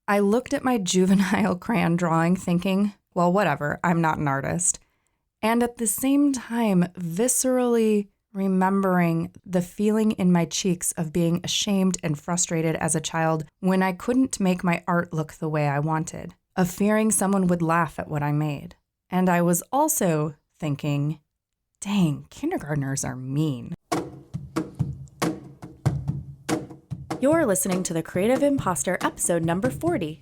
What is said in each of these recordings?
I looked at my juvenile crayon drawing thinking, well, whatever, I'm not an artist. And at the same time, viscerally remembering the feeling in my cheeks of being ashamed and frustrated as a child when I couldn't make my art look the way I wanted, of fearing someone would laugh at what I made. And I was also thinking, dang, kindergartners are mean. You're listening to the Creative Impostor episode number 40.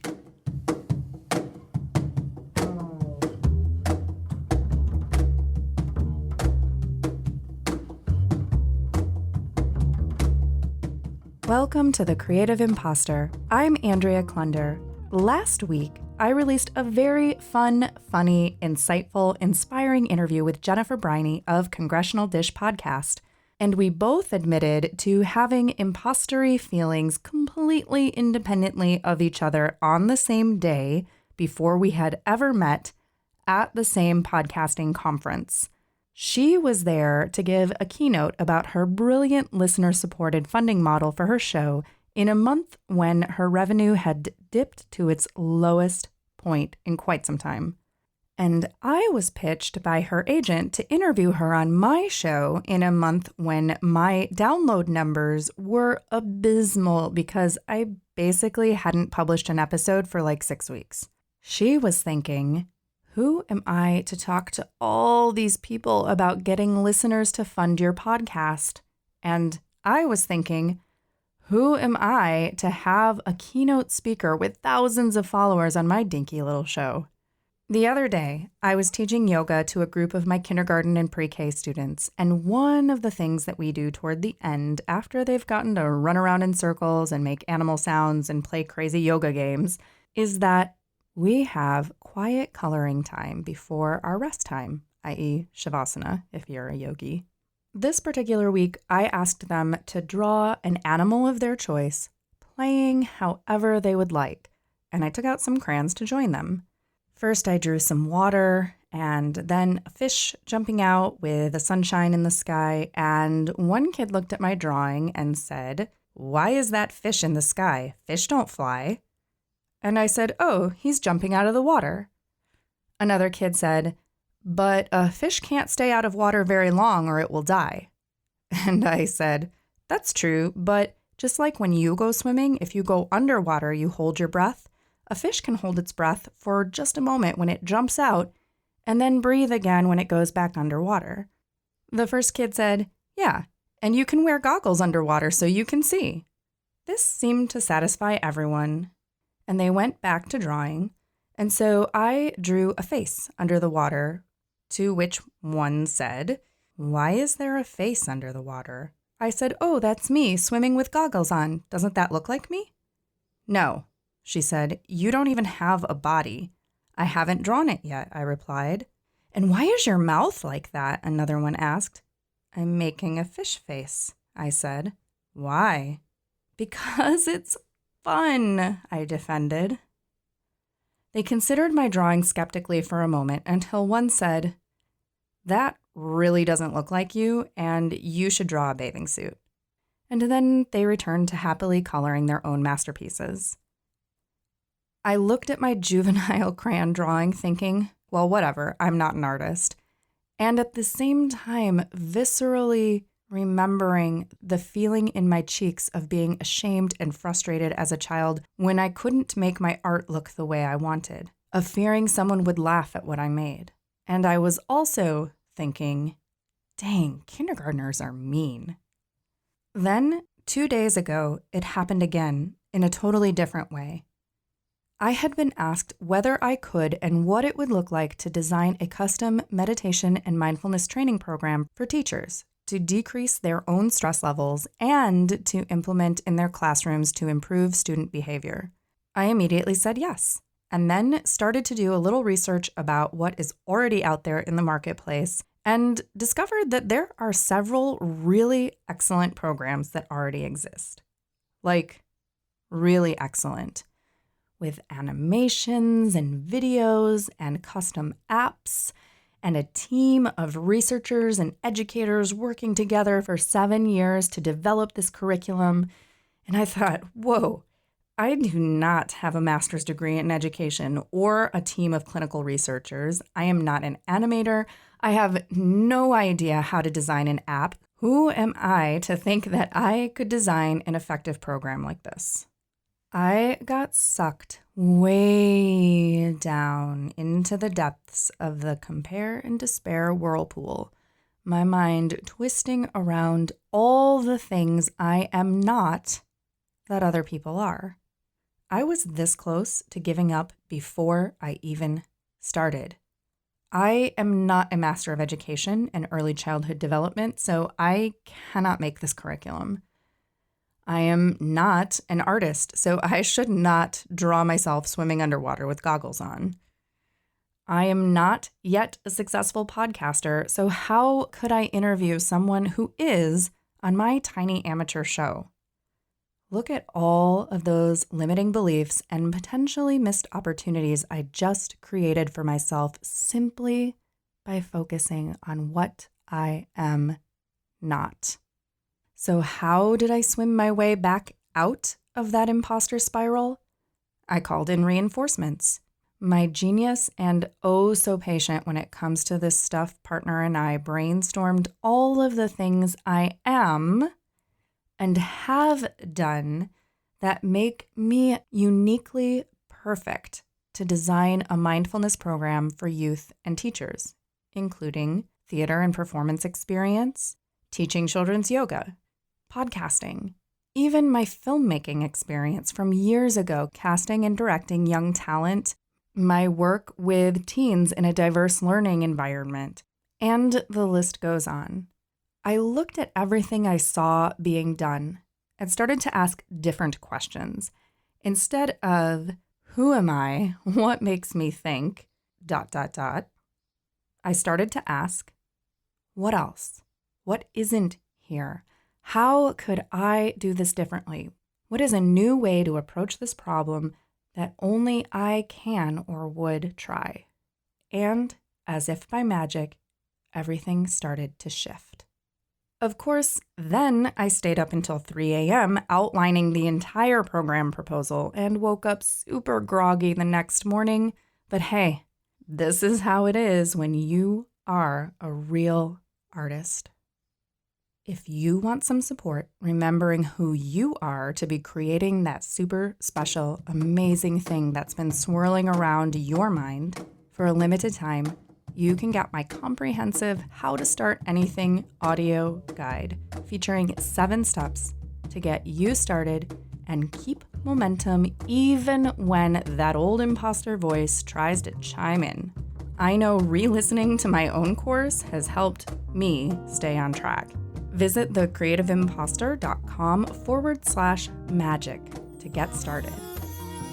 Welcome to the Creative Impostor. I'm Andrea Klunder. Last week, I released a very fun, funny, insightful, inspiring interview with Jennifer Briney of Congressional podcast, and we both admitted to having imposter-y feelings completely independently of each other on the same day before we had ever met at the same podcasting conference. She was there to give a keynote about her brilliant listener-supported funding model for her show in a month when her revenue had dipped to its lowest point in quite some time. And I was pitched by her agent to interview her on my show in a month when my download numbers were abysmal because I basically hadn't published an episode for like 6 weeks. She was thinking, who am I to talk to all these people about getting listeners to fund your podcast? And I was thinking, who am I to have a keynote speaker with thousands of followers on my dinky little show? The other day, I was teaching yoga to a group of my kindergarten and pre-K students, and one of the things that we do toward the end, after they've gotten to run around in circles and make animal sounds and play crazy yoga games, is that we have quiet coloring time before our rest time, i.e. Shavasana, if you're a yogi. This particular week, I asked them to draw an animal of their choice, playing however they would like, and I took out some crayons to join them. First, I drew some water, and then a fish jumping out with the sunshine in the sky, and one kid looked at my drawing and said, "Why is that fish in the sky? Fish don't fly." And I said, "Oh, he's jumping out of the water." Another kid said, "But a fish can't stay out of water very long or it will die." And I said, "That's true, but just like when you go swimming, if you go underwater, you hold your breath. A fish can hold its breath for just a moment when it jumps out and then breathe again when it goes back underwater." The first kid said, "Yeah, and you can wear goggles underwater so you can see." This seemed to satisfy everyone, and they went back to drawing. And so I drew a face under the water, to which one said, "Why is there a face under the water?" I said, "Oh, that's me swimming with goggles on. Doesn't that look like me?" "No," she said, "you don't even have a body." "I haven't drawn it yet," I replied. "And why is your mouth like that?" another one asked. "I'm making a fish face," I said. "Why?" "Because it's fun," I defended. They considered my drawing skeptically for a moment until one said, "That really doesn't look like you, and you should draw a bathing suit." And then they returned to happily coloring their own masterpieces. I looked at my juvenile crayon drawing thinking, well, whatever, I'm not an artist. And at the same time, viscerally remembering the feeling in my cheeks of being ashamed and frustrated as a child when I couldn't make my art look the way I wanted, of fearing someone would laugh at what I made. And I was also thinking, dang, kindergartners are mean. Then, 2 days ago, it happened again in a totally different way. I had been asked whether I could and what it would look like to design a custom meditation and mindfulness training program for teachers to decrease their own stress levels and to implement in their classrooms to improve student behavior. I immediately said yes, and then started to do a little research about what is already out there in the marketplace and discovered that there are several really excellent programs that already exist. Like, really excellent. With animations and videos and custom apps and a team of researchers and educators working together for 7 years to develop this curriculum. And I thought, whoa, I do not have a master's degree in education or a team of clinical researchers. I am not an animator. I have no idea how to design an app. Who am I to think that I could design an effective program like this? I got sucked way down into the depths of the compare and despair whirlpool, my mind twisting around all the things I am not that other people are. I was this close to giving up before I even started. I am not a master of education and early childhood development, so I cannot make this curriculum. I am not an artist, so I should not draw myself swimming underwater with goggles on. I am not yet a successful podcaster, so how could I interview someone who is on my tiny amateur show? Look at all of those limiting beliefs and potentially missed opportunities I just created for myself simply by focusing on what I am not. So how did I swim my way back out of that imposter spiral? I called in reinforcements. My genius and oh so patient when it comes to this stuff partner and I brainstormed all of the things I am and have done that make me uniquely perfect to design a mindfulness program for youth and teachers, including theater and performance experience, teaching children's yoga, podcasting, even my filmmaking experience from years ago, casting and directing young talent, my work with teens in a diverse learning environment, and the list goes on. I looked at everything I saw being done and started to ask different questions. Instead of, who am I? What makes me think? ... I started to ask, what else? What isn't here? How could I do this differently? What is a new way to approach this problem that only I can or would try? And, as if by magic, everything started to shift. Of course, then I stayed up until 3 a.m. outlining the entire program proposal and woke up super groggy the next morning. But hey, this is how it is when you are a real artist. If you want some support remembering who you are to be creating that super special, amazing thing that's been swirling around your mind for a limited time, you can get my comprehensive How to Start Anything audio guide featuring 7 steps to get you started and keep momentum even when that old imposter voice tries to chime in. I know re-listening to my own course has helped me stay on track. Visit thecreativeimpostor.com/magic to get started.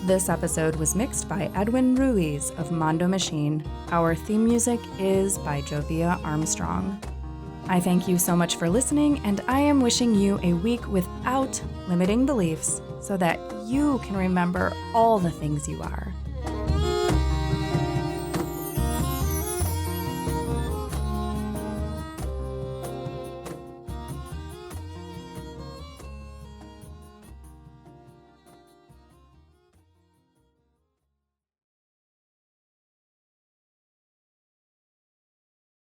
This episode was mixed by Edwin Ruiz of Mondo Machine. Our theme music is by Jovia Armstrong. I thank you so much for listening, and I am wishing you a week without limiting beliefs so that you can remember all the things you are